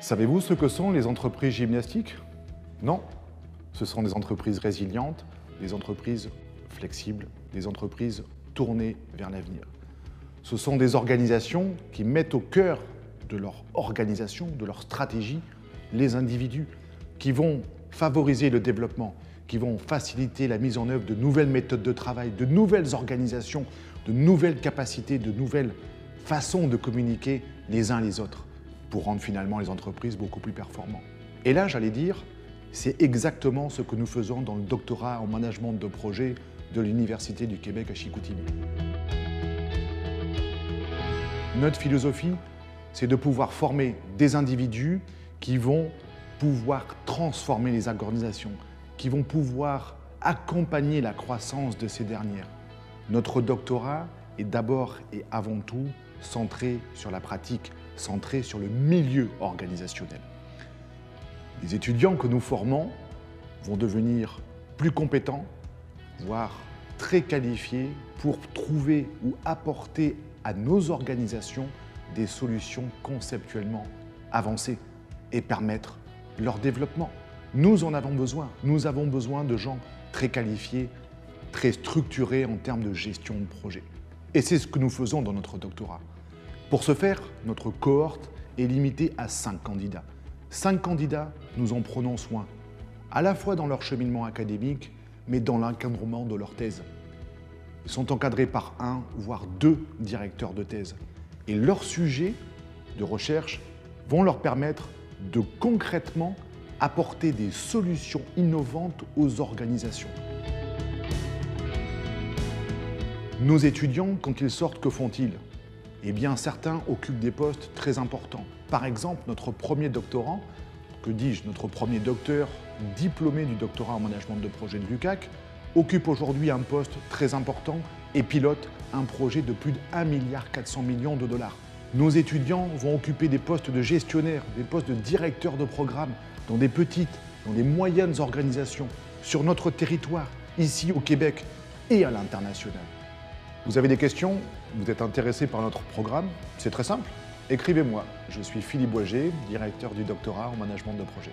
Savez-vous ce que sont les entreprises gymnastiques? Non. Ce sont des entreprises résilientes, des entreprises flexibles, des entreprises tournées vers l'avenir. Ce sont des organisations qui mettent au cœur de leur organisation, de leur stratégie, les individus, qui vont favoriser le développement, qui vont faciliter la mise en œuvre de nouvelles méthodes de travail, de nouvelles organisations, de nouvelles capacités, de nouvelles façons de communiquer les uns les autres, pour rendre finalement les entreprises beaucoup plus performantes. Et là, j'allais dire, c'est exactement ce que nous faisons dans le doctorat en management de projet de l'Université du Québec à Chicoutimi. Notre philosophie, c'est de pouvoir former des individus qui vont pouvoir transformer les organisations, qui vont pouvoir accompagner la croissance de ces dernières. Notre doctorat est d'abord et avant tout centré sur la pratique, centré sur le milieu organisationnel. Les étudiants que nous formons vont devenir plus compétents, voire très qualifiés pour trouver ou apporter à nos organisations des solutions conceptuellement avancées et permettre leur développement. Nous en avons besoin. Nous avons besoin de gens très qualifiés, très structurés en termes de gestion de projet. Et c'est ce que nous faisons dans notre doctorat. Pour ce faire, notre cohorte est limitée à 5 candidats. 5 candidats, nous en prenons soin, à la fois dans leur cheminement académique, mais dans l'encadrement de leur thèse. Ils sont encadrés par 1, voire 2 directeurs de thèse. Et leurs sujets de recherche vont leur permettre de concrètement apporter des solutions innovantes aux organisations. Nos étudiants, quand ils sortent, que font-ils? Eh bien, certains occupent des postes très importants. Par exemple, notre premier doctorant, que dis-je, notre premier docteur diplômé du doctorat en management de projet de l'UQAC, occupe aujourd'hui un poste très important et pilote un projet de plus de 1,4 milliard de dollars. Nos étudiants vont occuper des postes de gestionnaires, des postes de directeurs de programme dans des petites, dans des moyennes organisations, sur notre territoire, ici au Québec et à l'international. Vous avez des questions? Vous êtes intéressé par notre programme? C'est très simple. Écrivez-moi. Je suis Philippe Boisger, directeur du doctorat en management de projet.